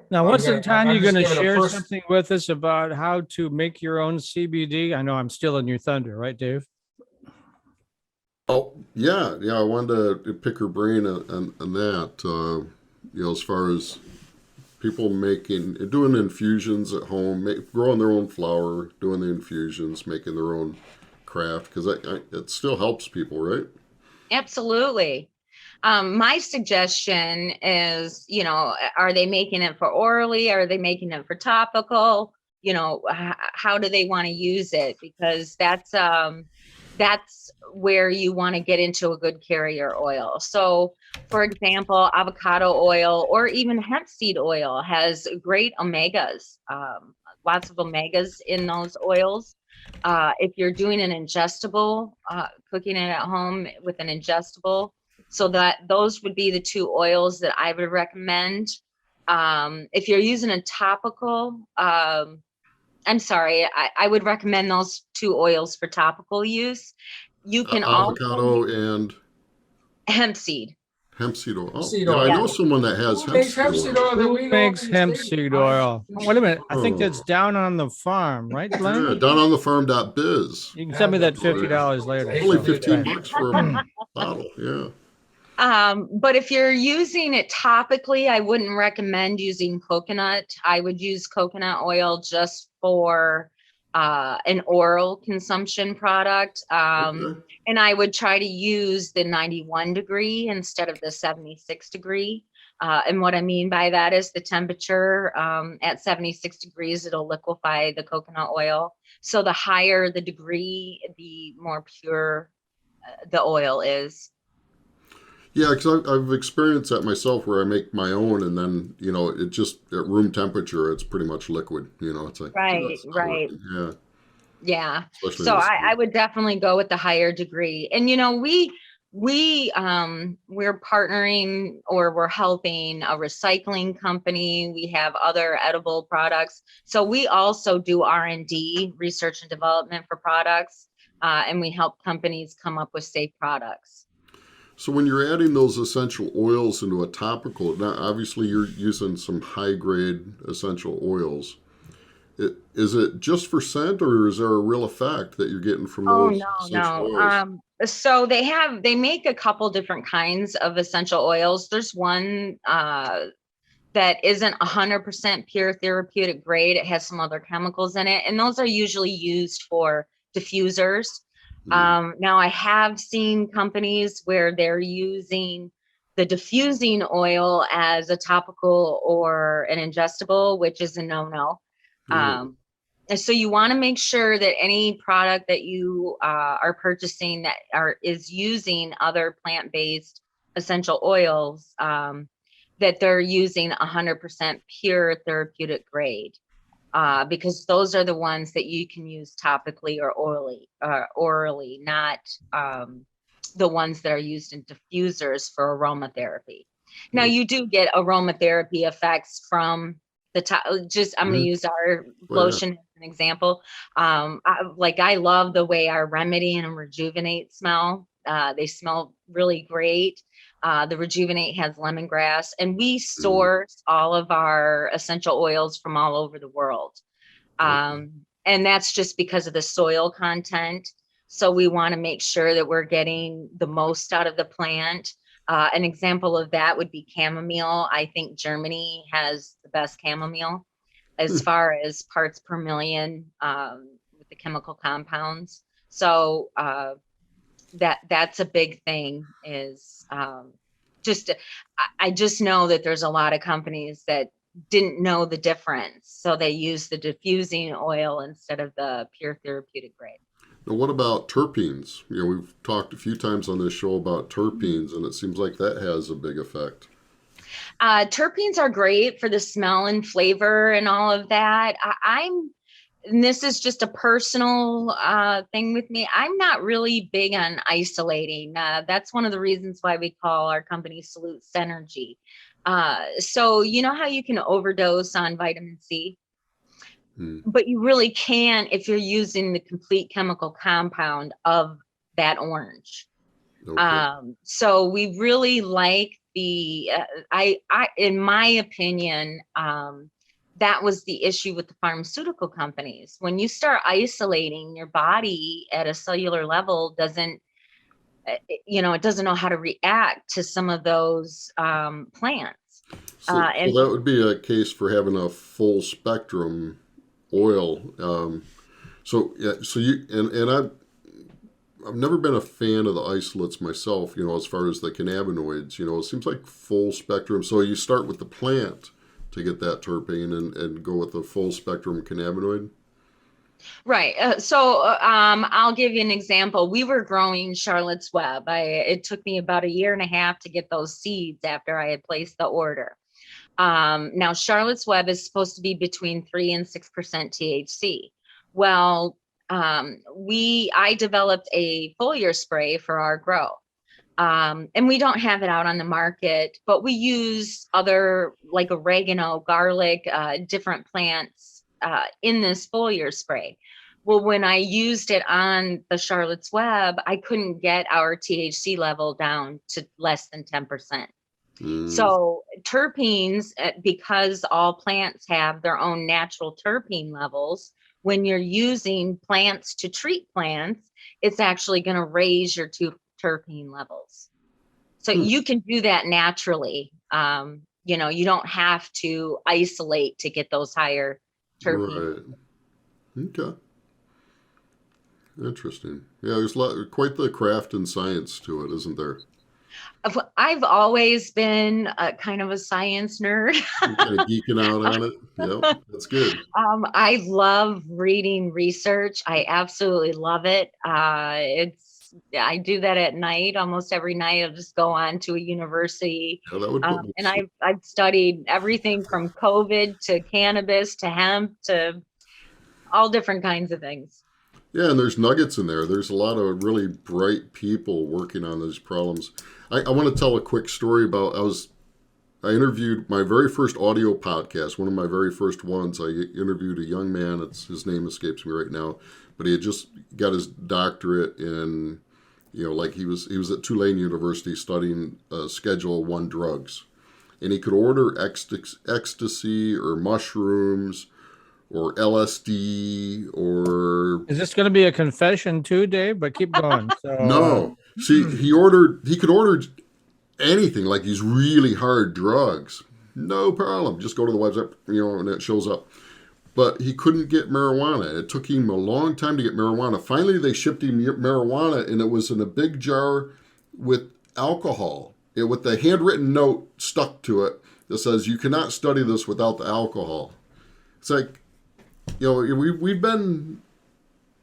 Now, wasn't Tonya going to giving a share first- something with us about how to make your own CBD? I know I'm still in your thunder, right, Dave? Oh, yeah. I wanted to pick her brain on that, as far as people doing infusions at home, growing their own flower, doing the infusions, making their own craft, because it still helps people, right? Absolutely. My suggestion is, are they making it for orally? Are they making it for topical? How do they want to use it? Because that's, that's where you want to get into a good carrier oil. So, for example, avocado oil or even hemp seed oil has great omegas, lots of omegas in those oils. If you're doing an ingestible, cooking it at home with an ingestible, so that those would be the two oils that I would recommend. If you're using a topical, I'm sorry, I would recommend those two oils for topical use. You can also Avocado and hemp seed. hemp seed oil. Oh, Seed yeah, I oil. know someone that has Who hemp makes seed hemp seed oil. oil that we Who know makes of in the hemp state? seed oil? Wait a minute. I think that's Oh. down on the farm, right, Glenn? Yeah, down on the farm.biz. You can send me that $50 later. Only Right. 15 bucks for a bottle. Yeah. But if you're using it topically, I wouldn't recommend using coconut. I would use coconut oil just for an oral consumption product. Okay. And I would try to use the 91 degree instead of the 76 degree. And what I mean by that is the temperature at 76 degrees, it'll liquefy the coconut oil. So the higher the degree, the more pure the oil is. Yeah, because I've experienced that myself where I make my own and then, it just at room temperature, it's pretty much liquid. It's like, Right, that's not right. working. Yeah. Yeah. Especially So in the I would definitely go with the higher degree. And we're partnering or we're helping a recycling company. We have other edible products. So we also do R&D, research and development for products, and we help companies come up with safe products. So when you're adding those essential oils into a topical, now obviously you're using some high grade essential oils. Is it just for scent, or is there a real effect that you're getting from those essential oils? So they make a couple different kinds of essential oils. There's one that isn't 100% pure therapeutic grade. It has some other chemicals in it, and those are usually used for diffusers. Now I have seen companies where they're using the diffusing oil as a topical or an ingestible, which is a no-no. And so you want to make sure that any product that you are purchasing that is using other plant-based essential oils, that they're using 100% pure therapeutic grade. Because those are the ones that you can use topically or orally, not the ones that are used in diffusers for aromatherapy. Now you do get aromatherapy effects from the top. I'm going to use our lotion as an example. I love the way our Remedy and Rejuvenate smell. They smell really great. The Rejuvenate has lemongrass, and we source all of our essential oils from all over the world. And that's just because of the soil content. So we want to make sure that we're getting the most out of the plant. An example of that would be chamomile. I think Germany has the best chamomile as far as parts per million with the chemical compounds. So that's a big thing is I just know that there's a lot of companies that didn't know the difference. So they use the diffusing oil instead of the pure therapeutic grade. Now, what about terpenes? We've talked a few times on this show about terpenes, and it seems like that has a big effect. Terpenes are great for the smell and flavor and all of that. And this is just a personal thing with me. I'm not really big on isolating. That's one of the reasons why we call our company Salute Synergy. So you know how you can overdose on vitamin C? But you really can if you're using the complete chemical compound of that orange. Okay. So we really like the, in my opinion, that was the issue with the pharmaceutical companies. When you start isolating, your body at a cellular level doesn't know how to react to some of those plants. So that would be a case for having a full spectrum oil. I've never been a fan of the isolates myself, as far as the cannabinoids. It seems like full spectrum. So you start with the plant to get that terpene and go with the full spectrum cannabinoid? Right. I'll give you an example. We were growing Charlotte's Web. It took me about a year and a half to get those seeds after I had placed the order. Now, Charlotte's Web is supposed to be between 3 and 6% THC. Well, I developed a foliar spray for our grow. And we don't have it out on the market, but we use other like oregano, garlic, different plants in this foliar spray. Well, when I used it on the Charlotte's Web, I couldn't get our THC level down to less than 10%. So terpenes, because all plants have their own natural terpene levels, when you're using plants to treat plants, it's actually going to raise your terpene levels. So you can do that naturally. You don't have to isolate to get those higher terpenes. Right. Okay. Interesting. Yeah, there's quite the craft and science to it, isn't there? I've always been kind of a science nerd. You're kind of geeking out on it. Yeah, that's good. I love reading research. I absolutely love it. I do that at night. Almost every night, I'll just go on to a university. Yeah, that would put me and I've studied everything from COVID to cannabis to hemp to all different kinds of things. Yeah, and there's nuggets in there. There's a lot of really bright people working on these problems. I want to tell a quick story about, I interviewed my very first audio podcast, one of my very first ones. I interviewed a young man, his name escapes me right now, but he had just got his doctorate in, like he was at Tulane University studying Schedule 1 drugs. And he could order ecstasy or mushrooms or LSD or... Is this going to be a confession too, Dave? But keep going. So, no. See, he could order anything, like these really hard drugs. No problem. Just go to the website, and it shows up. But he couldn't get marijuana. It took him a long time to get marijuana. Finally, they shipped him marijuana, and it was in a big jar with alcohol. With the handwritten note stuck to it that says, you cannot study this without the alcohol. It's like, we've been,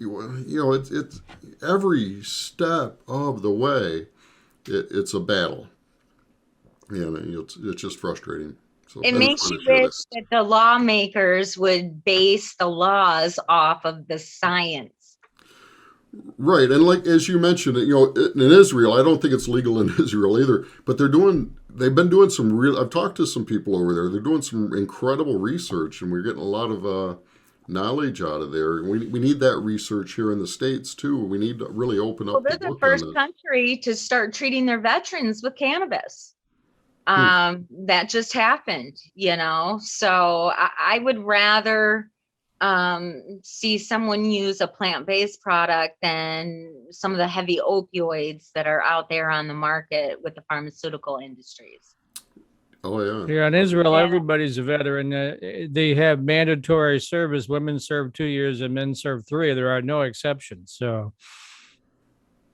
it's every step of the way, it's a battle. And it's just frustrating. So it makes you wish that the lawmakers would base the laws off of the science. Right. And like, as you mentioned, in Israel, I don't think it's legal in Israel either, but they've been doing I've talked to some people over there. They're doing some incredible research, and we're getting a lot of knowledge out of there. We need that research here in the States too. We need to really open up. Well, they're the first country to start treating their veterans with cannabis. That just happened, so I would rather see someone use a plant-based product than some of the heavy opioids that are out there on the market with the pharmaceutical industries. Oh, yeah. Yeah, in Israel, everybody's a veteran. They have mandatory service. Women serve 2 years and men serve 3. There are no exceptions. So,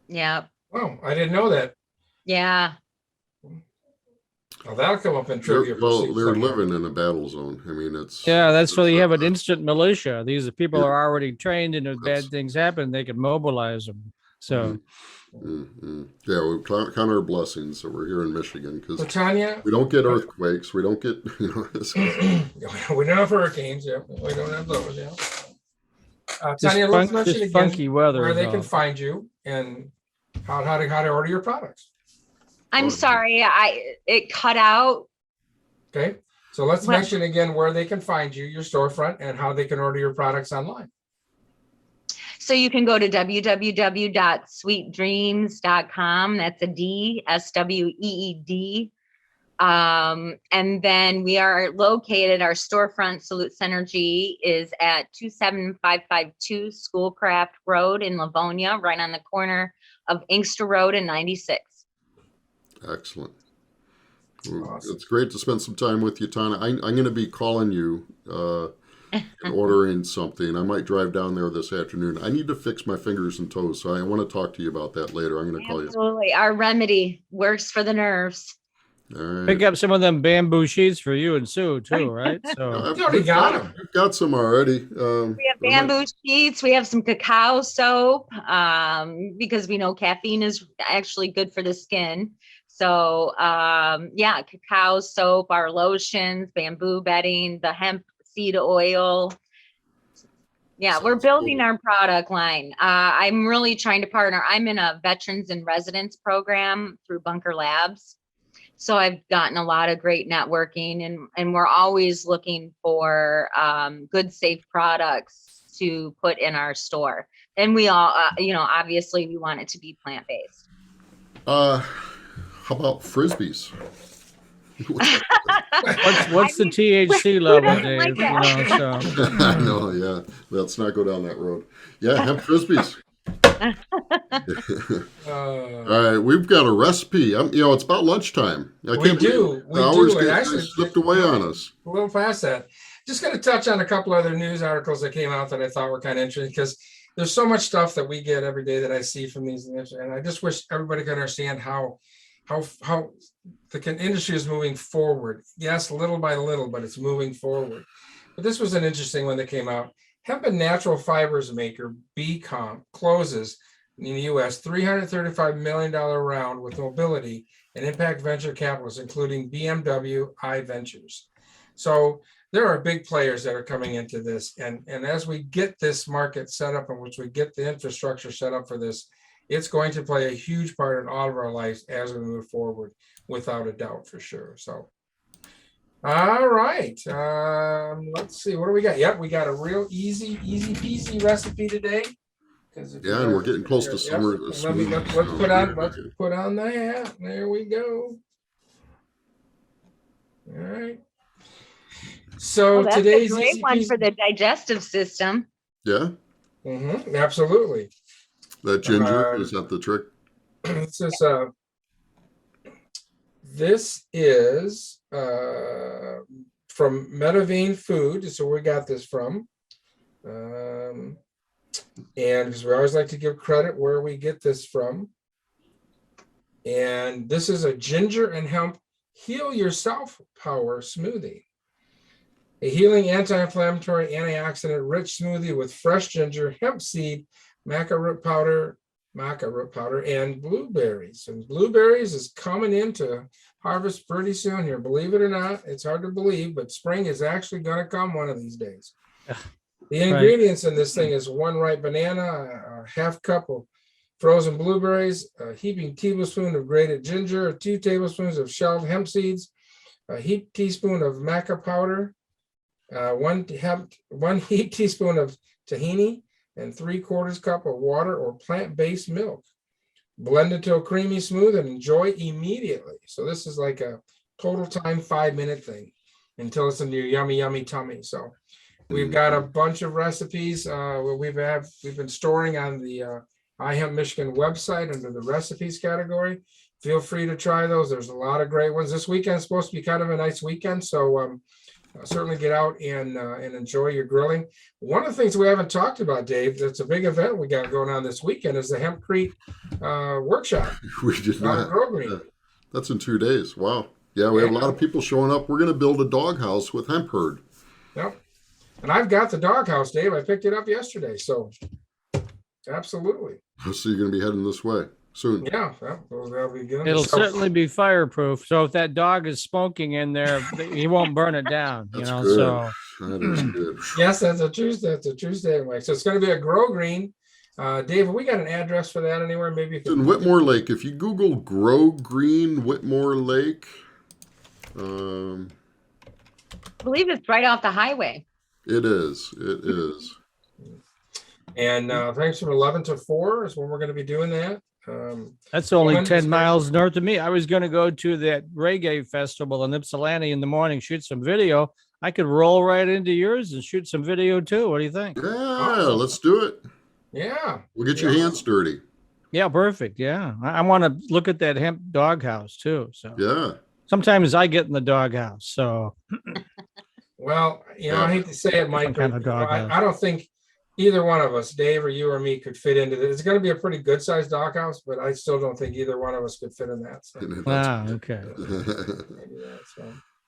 yeah. Oh, I didn't know that. Yeah. Well, that'll come up in trivia. They're living in a battle zone. I mean, that's why you have an instant militia. These people are already trained, and if bad things happen, they can mobilize them. So, yeah, we count our blessings. So we're here in Michigan because Tonya, we don't get earthquakes. We don't get, we don't have hurricanes. Yeah, we don't have those. Yeah. Tonya, let's mention again funky weather where they can find you and how to order your products. I'm sorry, it cut out. Okay, so let's mention again where they can find you, your storefront, and how they can order your products online. So you can go to www.sweetdreams.com. That's a D, SWEED. And then we are located, our storefront, Salute Synergy, is at 27552 Schoolcraft Road in Livonia, right on the corner of Inkster Road and 96. Excellent. Awesome. It's great to spend some time with you, Tonya. I'm going to be calling you and ordering something. I might drive down there this afternoon. I need to fix my fingers and toes, so I want to talk to you about that later. I'm going to call you. Absolutely. Our remedy works for the nerves. All right. Pick up some of them bamboo sheets for you and Sue too, right? So You already got 'em. I've got some already. We have bamboo sheets. We have some cacao soap because we know caffeine is actually good for the skin. So yeah, cacao soap, our lotions, bamboo bedding, the hemp seed oil. Yeah, we're Sounds building cool. our product line. I'm really trying to partner. I'm in a veterans and residents program through Bunker Labs. So I've gotten a lot of great networking, and we're always looking for good, safe products to put in our store. And we all, obviously we want it to be plant-based. How about frisbees? what's the THC level, Dave? I know, yeah. Let's not go down that road. Yeah, hemp frisbees. All right, we've got a recipe. It's about lunchtime. We do. The hours It get actually slipped away on us. a little past that. Just going to touch on a couple other news articles that came out that I thought were kind of interesting, because there's so much stuff that we get every day that I see from these, and I just wish everybody could understand how the industry is moving forward. Yes, little by little, but it's moving forward. But this was an interesting one that came out. Hemp and natural fibers maker B-Comp closes in the U.S. $335 million round with mobility and impact venture capitalists, including BMW iVentures. So there are big players that are coming into this. And as we get this market set up, in which we get the infrastructure set up for this, it's going to play a huge part in all of our lives as we move forward, without a doubt, for sure. So, all right. Let's see. What do we got? Yep, we got a real easy peasy recipe today. Yeah, and we're getting close to summer. Let's put on the hat. There we go. All right. So That's today's a great one for the digestive system. Yeah. Absolutely. That ginger, is that the trick? This is from Medivane Food. So we got this from. And because we always like to give credit where we get this from. And this is a ginger and hemp heal yourself power smoothie. A healing, anti-inflammatory, antioxidant rich smoothie with fresh ginger, hemp seed, maca root powder, and blueberries. And blueberries is coming into harvest pretty soon here. Believe it or not, it's hard to believe, but spring is actually going to come one of these days. The ingredients in this thing is 1 ripe banana, a half cup of frozen blueberries, a heaping tablespoon of grated ginger, 2 tablespoons of shelled hemp seeds, a heaped teaspoon of maca powder, 1 heaped teaspoon of tahini, and 3/4 cup of water or plant-based milk. Blend until creamy smooth and enjoy immediately. So this is like a total time 5-minute thing until it's in your yummy, yummy tummy. So we've got a bunch of recipes we've been storing on the iHemp Michigan website under the recipes category. Feel free to try those. There's a lot of great ones. This weekend's supposed to be kind of a nice weekend, so certainly get out and enjoy your grilling. One of the things we haven't talked about, Dave, that's a big event we got going on this weekend, is the Hempcrete workshop. We did not. Yeah. That's in 2 days. Wow. Yeah, we have a lot of people showing up. We're going to build a doghouse with hemp herd. Yep. And I've got the doghouse, Dave. I picked it up yesterday. So absolutely. So you're going to be heading this way soon. Yeah. That'll be good. it'll certainly be fireproof. So if that dog is smoking in there, he won't burn it down. That's Good. So that is good. Yes, that's a true statement. So it's going to be a Grow Green. Dave, have we got an address for that anywhere? Maybe It's in Whitmore Lake. If you Google Grow Green Whitmore Lake, I believe it's right off the highway. it is. It is. And thanks from 11 to 4 is when we're going to be doing that. That's only 10 miles north of me. I was going to go to that reggae festival in Ypsilanti in the morning, shoot some video. I could roll right into yours and shoot some video too. What do you think? Yeah, Awesome. let's do it. Yeah. We'll get your hands dirty. Yeah, perfect. Yeah. I want to look at that hemp doghouse too. So Yeah. sometimes I get in the doghouse. So Well, I hate to say it, Mike, Some kind of but doghouse. I don't think either one of us, Dave or you or me, could fit into this. It's going to be a pretty good sized doghouse, but I still don't think either one of us could fit in that. So. Okay.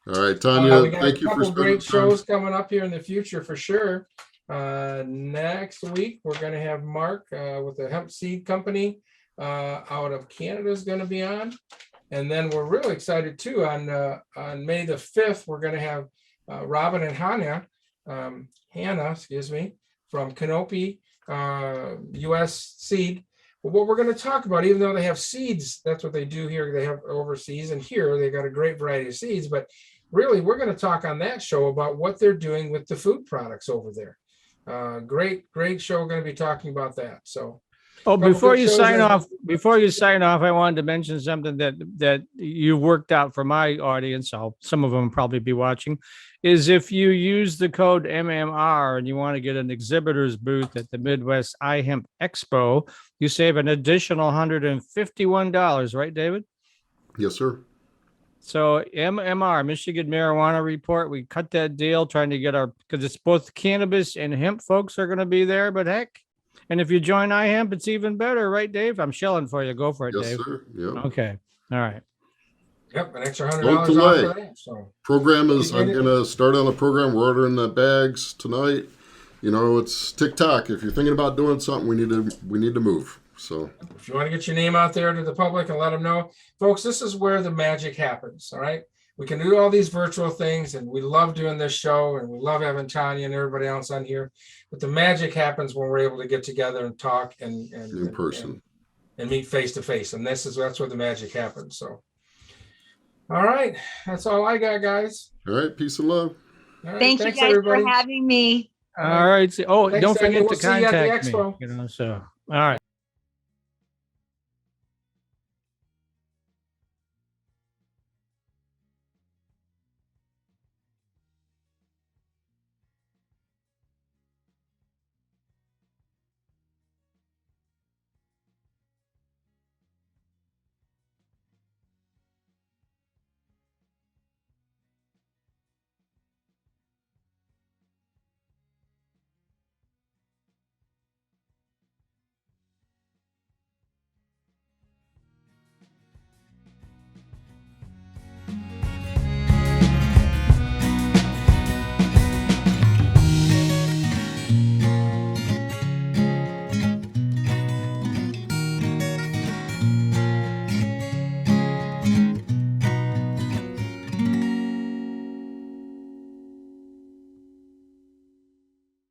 All right, Tonya, we got thank a you for couple spending great time. shows coming up here in the future for sure. Next week, we're going to have Mark with the hemp seed company out of Canada is going to be on. And then we're really excited too on May the 5th, we're going to have Robin and Hannah, from Canopy US Seed. But what we're going to talk about, even though they have seeds, that's what they do here. They have overseas, and here they got a great variety of seeds. But really, we're going to talk on that show about what they're doing with the food products over there. Great show. We're going to be talking about that. So. Before you sign off, I wanted to mention something that you worked out for my audience. Some of them will probably be watching. Is if you use the code MMR and you want to get an exhibitor's booth at the Midwest iHemp Expo, you save an additional $151, right, David? Yes, sir. So MMR, Michigan Marijuana Report, we cut that deal trying to get because it's both cannabis and hemp folks are going to be there, but heck. And if you join iHemp, it's even better, right, Dave? I'm shelling for you. Go for it, yes, Dave. Sir. Yep. Okay. All right. Yep, an extra $100 Don't off delay. for that. So. Program is, I'm going to start on the program. We're ordering the bags tonight. You know, it's TikTok. If you're thinking about doing something, we need to move. So if you want to get your name out there to the public and let them know, folks, this is where the magic happens. All right. We can do all these virtual things, and we love doing this show, and we love having Tonya and everybody else on here. But the magic happens when we're able to get together and talk and in person and meet face to face. And that's where the magic happens. So, all right, that's all I got, guys. All right, peace and love. All right, Thank you thanks, guys everybody. for having me. All right. Thanks, don't forget We'll to see you at the contact me. Expo. So, all right.